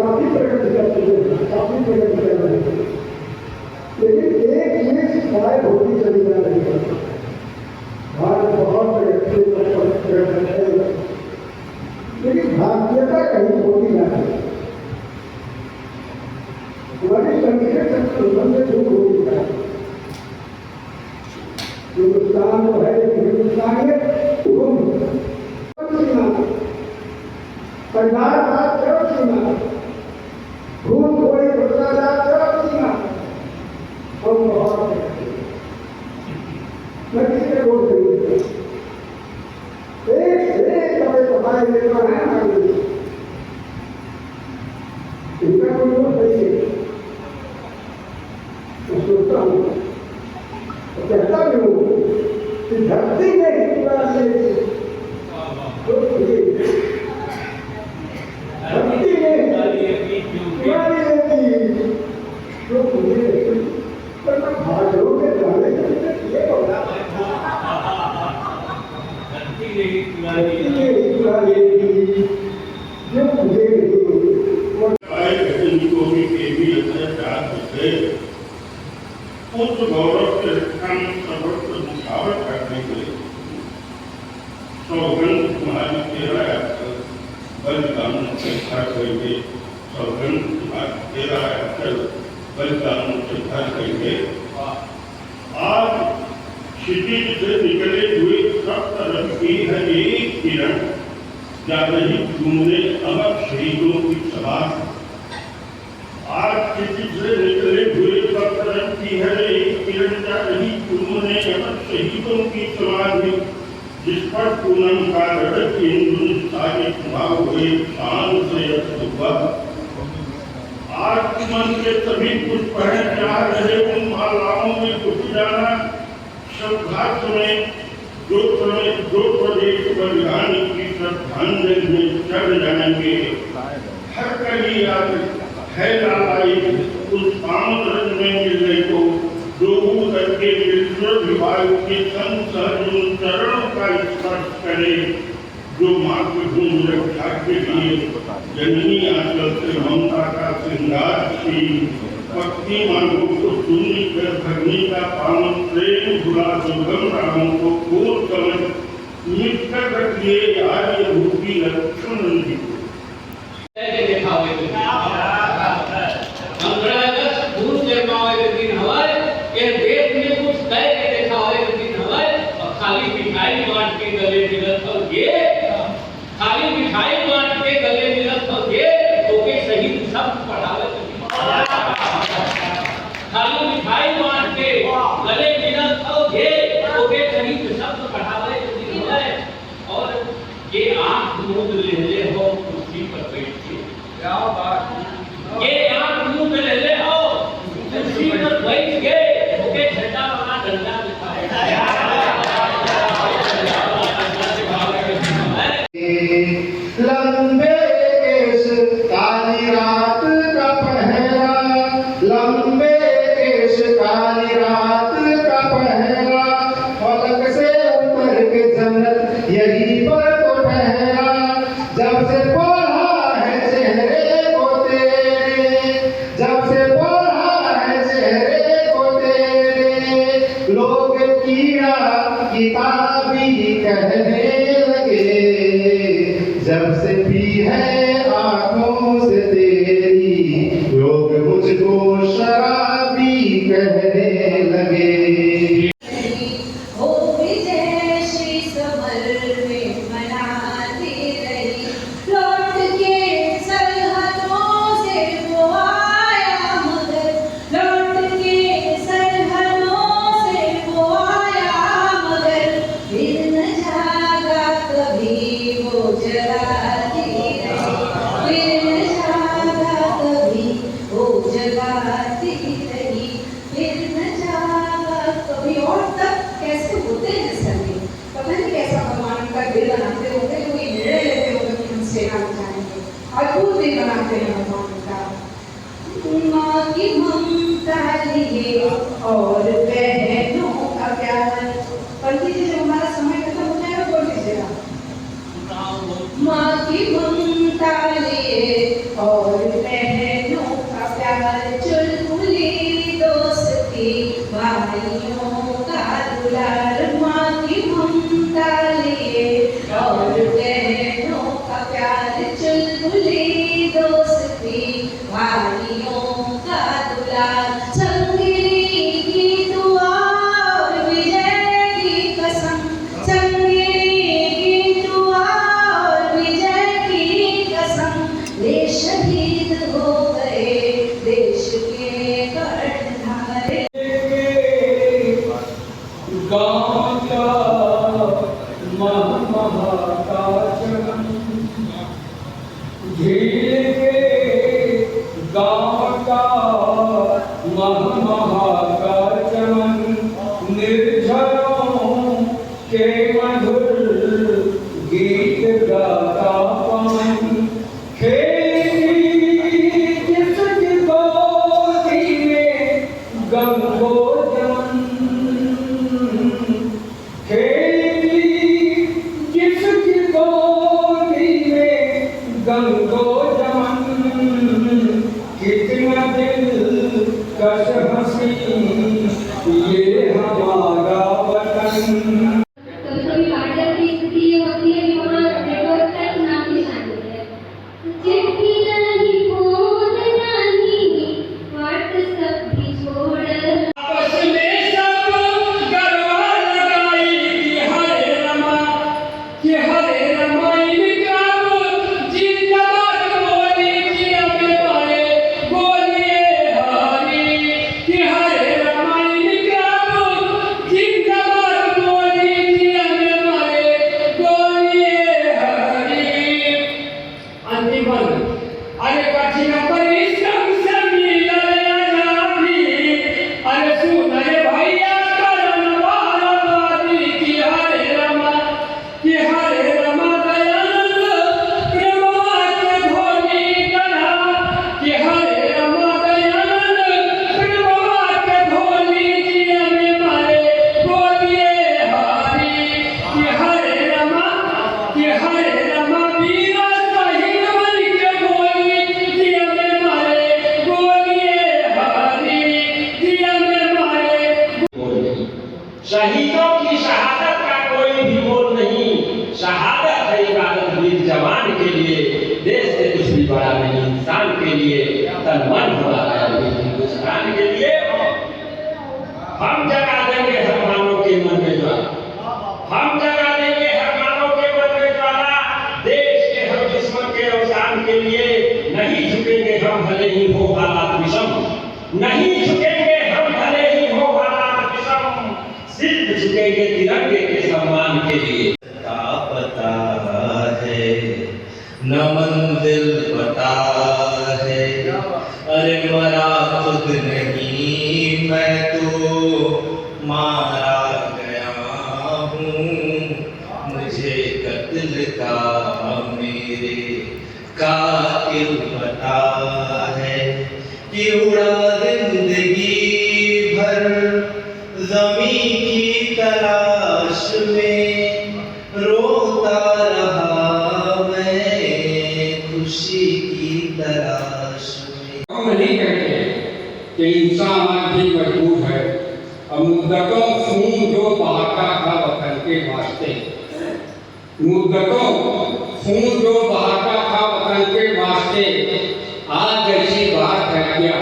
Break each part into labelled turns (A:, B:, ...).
A: काफी प्रगति कर चुके हैं, काफी प्रगति कर रहे हैं, लेकिन एक चीज गायब होती चली जा रही है। भारत बहुत प्रगति है, लेकिन भारतीयता कहीं होती जा रही है। हमारी संस्कृत संबंध दूर होती जा रही है। हिंदुस्तान जो है हिंदुस्तान है, परिवार का चरम सीमा, खून कोई भ्रष्टाचार चरम सीमा, हम बहुत मैं किसी को रोक नहीं, एक कपड़े सफाई लेकर है हमारे, इनका कोई वो सही है। मैं सोचता हूँ तो कहता भी हूँ कि धरती में हिंदुस्तान
B: उस गौरव के स्थान सर्वत्र मुखावत करने के लिए सौगंध तुम्हारी तेरा बलिदान से भर करेंगे, सौगंध तुम्हारी तेरा बलिदान से भर करेंगे। आज क्षितिज से निकले हुए सब तरफ की है एक किरण, जा रही घूमने अमर शहीदों की सवार। आज क्षितिज से निकले हुए सब तरफ की है एक किरण, जा रही घूमने अमर शहीदों की सवार। जिस पर पूनम का रड़क हिंदुस्तानी भाव हुए शान से सुबह। आज मन के सभी पुष्प हैं जा रहे उन मालाओं में घुस जाना। श्रद्धार्थ में जो प्रदेश बलिदान की श्रद्धांजलि में चढ़ जाएंगे। हर कली याद है लालाई उस पावन रंग में मिलने को, जो करके विवायु के संसर्ग उन चरणों का स्पर्श करे। जो मातृभूमि रक्षा के लिए जननी आंचल से ममता का श्रृंगार थी, भक्ति मांगों को सुनी कर भगनी का पावन प्रेम भुला दुर्गम रामों को खोल समझ मिट कर रखिए आर्य भूपी लक्ष्मण जी को।
C: खाली मिठाई बांट के गले मिलत हो ये ओके शहीद शब्द पढ़ावे। खाली मिठाई बांट के गले मिलत हो ये ओके शहीद शब्द पढ़ावे। और ये आंख मूंद ले हो कुर्सी पर बैठ के, क्या बात, ये आंख मूंद ले हो कुर्सी पर बैठ के ओके झंडा बना डंडा दिखाए।
D: लंबे केश काली रात का पहरा, लंबे केश काली रात का पहरा, फलक से ऊपर के जन्नत यही पर तो ठहरा। जब से पढ़ा है चेहरे को तेरे, जब से पढ़ा है चेहरे को तेरे, लोग कीड़ा किताबी कहने लगे। जब से पी है आंखों से तेरी, लोग मुझको शराबी कहने लगे।
E: हो विजय श्री समर में मनाती रही, लौट के सरहदों से वो आया मगर, लौट के सरहदों से वो आया मगर, फिर न जागा कभी वो जगाती रही, फिर न जागा कभी वो जगाती रही, फिर न जागा कभी। और तब कैसे होते हैं सभी, पता नहीं कैसा भगवान का दिल बनाते होंगे, कोई निर्णय लेते होंगे कि हम सेना में जाएंगे। अद्भुत दिल बनाते हैं भगवान का। माँ की ममता लिए और बहनों का प्यार। पंडित जी जब हमारा समय खत्म हो जाएगा बोल दीजिएगा। माँ की ममता लिए और
F: महाकाचमन झील के गाँव का महाकाचमन निर्झरों के मधुर गीत गाता पवन खेली जिसकी गोदी में गंगोजमन खेली जिसकी गोदी में गंगोजमन कितना दिल कश हंसी ये हमारा वतन।
G: कभी वाटर की स्थिति ये होती है कि वहाँ नेटवर्क का नाम निशान होता है। चिट्ठी नहीं, फोन नहीं, व्हाट्सएप भी छोड़।
F: आपस में सब गरबा लगाई कि हरे रमा इनका जिंदाबाद बोली कि हमें मारे बोलिए हरी कि हरे रमा इनका जिंदाबाद बोली कि हमें मारे बोलिए हरी। अंतिम अरे कठिन परिश्रम से मिलल आजादी अरे सुन रे भैया करन वाला बाती कि हरे रमा दयानंद प्रेमवा के धोनी कन्हा कि हरे रमा दयानंद प्रेमवा के धोनी कि हमें मारे बोलिए हरी कि हरे रमा वीरा शहीद बन के बोली कि हमें मारे बोलिए हरी कि हमें मारे।
C: शहीदों की शहादत का कोई भी मोल नहीं। शहादत है इबादत वीर जवान के लिए, देश से कुछ भी बड़ा नहीं। इंसान के लिए तन मन हमारा है, हिंदुस्तान के लिए हम जगा देंगे हर मानव के मन में ज्वाला। हम जगा देंगे हर मानव के मन में ज्वाला। देश के हर दुश्मन के अवसान के लिए नहीं झुकेंगे हम, भले ही हो हालात विषम। नहीं झुकेंगे हम, भले ही हो हालात विषम। सिर्फ झुकेंगे तिरंगे के सम्मान के लिए।
H: पता है न मंजिल पता है, अरे मरा खुद नहीं मैं तो मारा गया हूँ। मुझे कत्ल का मेरे कातिल पता है कि उड़ा जिंदगी भर ज़मीं की तलाश में, रोता रहा मैं खुशी की तलाश में।
F: हम नहीं कहते कि इंसान आज भी मजबूर है। मुद्दतों खून जो बहाता था वतन के वास्ते, मुद्दतों खून जो बहाता था वतन के वास्ते, आज ऐसी बात है क्या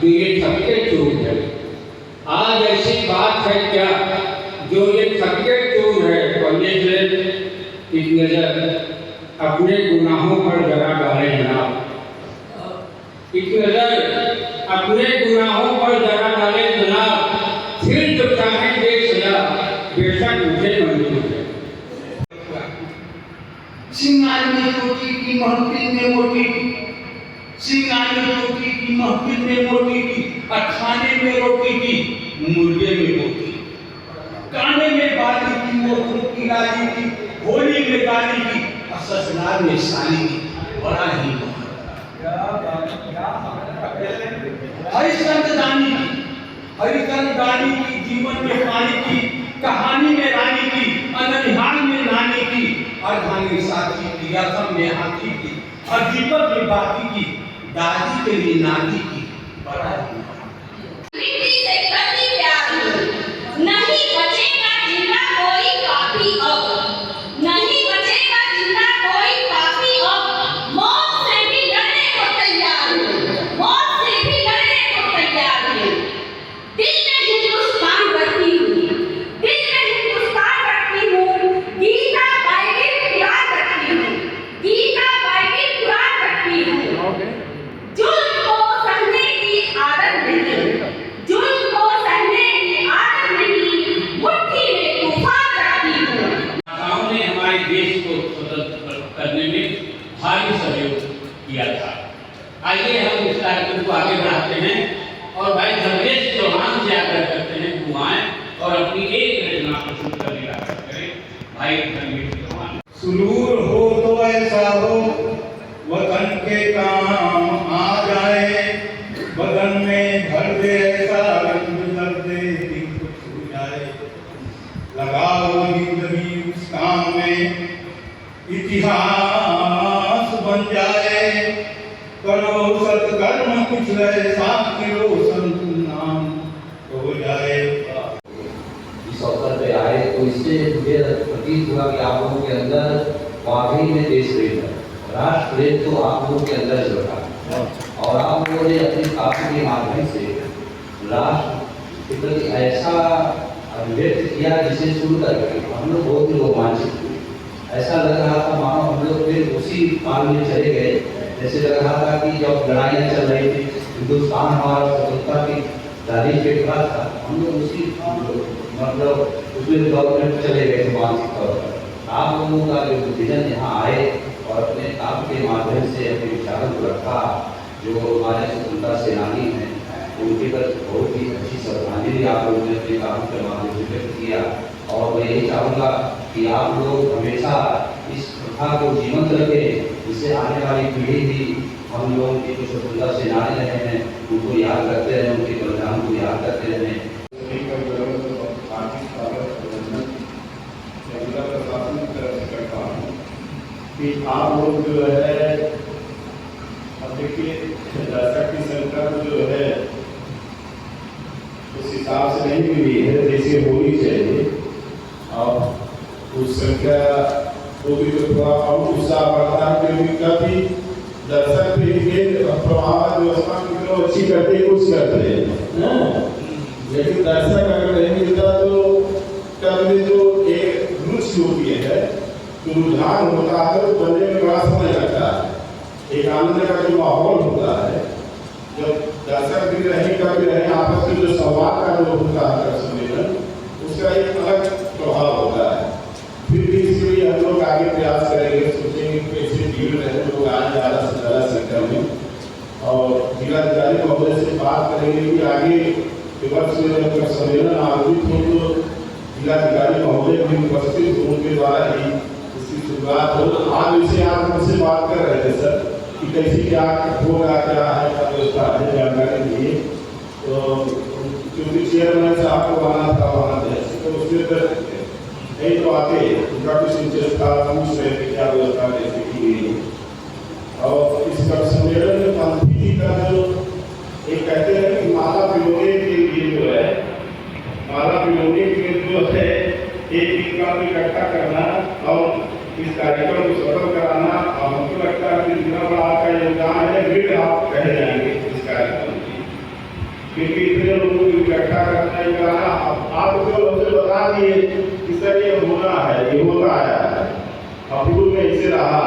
F: जो ये थके चूर है। आज ऐसी बात है क्या जो ये थके चूर है। पढ़ने से एक नजर अपने गुनाहों पर जरा डाले जनाब, एक नजर अपने गुनाहों पर जरा डाले जनाब, फिर जो चाहेंगे सजा बेशक मुझे मंजूर है।
D: सिंगार में रोटी की महफिल में मोटी की, सिंगार में रोटी की महफिल में मोटी की, और खाने में रोटी की मुर्गे में रोटी, काने में बाली की मोखों की लाली की, होली में गाली की, और ससुराल में साली की। बड़ा ही हरिश्चंद्र दानी की जीवन में पानी की, कहानी में रानी की, अननिहाल में नानी की, अर्धांगी साथी की, रथम में हाथी की, और दीपक में बाती की, दादी के लिए नाती की। बड़ा
E: मिट्टी से करती प्यार नहीं बचेगा जिंदा कोई पापी अब, नहीं बचेगा जिंदा कोई पापी अब। मौत से भी लड़ने को तैयार हूँ, मौत से भी लड़ने को तैयार हूँ। दिल में हिंदुस्तान रखती हूँ, दिल में हिंदुस्तान रखती हूँ। गीता बाइबिल कुरान रखती हूँ, गीता बाइबिल कुरान रखती हूँ। जुल्म को सहने की आदत
C: देश को स्वतंत्र करने में भारी सहयोग किया था। आइए हम इस कार्यक्रम को आगे बढ़ाते हैं और भाई धर्मेश चौहान से आग्रह करते हैं वो आए और अपनी एक रचना प्रस्तुत करने का आग्रह करें। भाई धर्मेश चौहान।
D: सुरूर हो तो ऐसा हो वतन के काम आ जाए, बदन में भर दे ऐसा रंग दर्द दिल को छू जाए। लगाओ जिंदगी उस काम में इतिहास बन जाए, करो सत्कर्म कुछ ऐसा कि रोशन नाम हो जाए।
I: इस अवसर पे आए तो इससे मुझे प्रतीत हुआ कि आप लोगों के अंदर वाकई में देश प्रेम है, राष्ट्र प्रेम तो आप लोगों के अंदर जुड़ा और आप लोगों ने अपनी काव्य के माध्यम से राष्ट्र के प्रति ऐसा अभिव्यक्त किया जिसे सुनकर हम लोग बहुत ही रोमांचित हुए। ऐसा लग रहा था मानो हम लोग फिर उसी काल में चले गए, जैसे लग रहा था कि जब लड़ाइयाँ चल रही थी, हिंदुस्तान हमारा स्वतंत्रता की दादी पे खड़ा था, हम लोग उसी मतलब उसमें गवर्नमेंट चले गए थे मानसिक तौर पर। आप लोगों का जो विजन यहाँ आए और अपने काम के माध्यम से अपने विचारों को रखा, जो हमारे स्वतंत्रता सेनानी हैं उनके पर बहुत ही अच्छी श्रद्धांजलि आप लोगों ने अपने काम के माध्यम से व्यक्त किया। और मैं यही चाहूँगा कि आप लोग हमेशा इस प्रथा को जीवंत रखें, जिससे आने वाली पीढ़ी भी हम लोगों के जो स्वतंत्रता सेनानी रहे हैं उनको याद करते रहें, उनके बलिदान को याद करते रहें।
J: कि आप लोग जो है अब देखिए दर्शक की संख्या जो है उस हिसाब से नहीं मिली है जैसे होनी चाहिए। अब उस संख्या होगी तो थोड़ा और उत्साह बढ़ता है, क्योंकि कभी दर्शक भी प्रभाव व्यवस्था की अच्छी करते कुछ करते हैं, लेकिन दर्शक अगर नहीं मिलता तो कभी जो एक रुचि होती है तो रुझान होता है तो बनने में बड़ा समय लगता है। एक आनंद का जो माहौल होता है, जब दर्शक भी रहे कभी रहे आपस में जो संवाद का जो होता है सम्मेलन, उसका एक अलग प्रभाव होता है। फिर भी इसलिए हम लोग आगे प्रयास करेंगे, सोचेंगे कैसे भीड़ रहे लोग आए ज़्यादा से ज़्यादा संख्या में, और जिलाधिकारी महोदय से बात करेंगे कि आगे वर्ष में जब सम्मेलन आयोजित हो तो जिलाधिकारी महोदय भी उपस्थित हो, उनके द्वारा ही इसकी शुरुआत हो। आज इसे आप मुझसे बात कर रहे थे सर कि कैसे क्या होगा, क्या है, क्या व्यवस्था है, जानकारी दिए। तो क्योंकि चेयरमैन साहब को आना था वहाँ तो उसमें नहीं तो आते उनका कुछ इंटरेस्ट था, पूछ रहे थे क्या व्यवस्था कैसे की गई। और इस सम्मेलन में पंथी जी का जो एक कहते हैं कि माला पिरोने के लिए जो है, माला पिरोने के लिए जो है एक दिन का इकट्ठा करना और इस कार्यक्रम को सफल कराना, और हमको लगता है कि जितना बड़ा आपका योगदान है फिर आप कह जाएंगे इस कार्यक्रम की, क्योंकि इतने लोगों को इकट्ठा करना ही कराना। आप जो हमसे बता दिए कि सर ये होना है, ये होता आया है, अब पूर्व में इसे रहा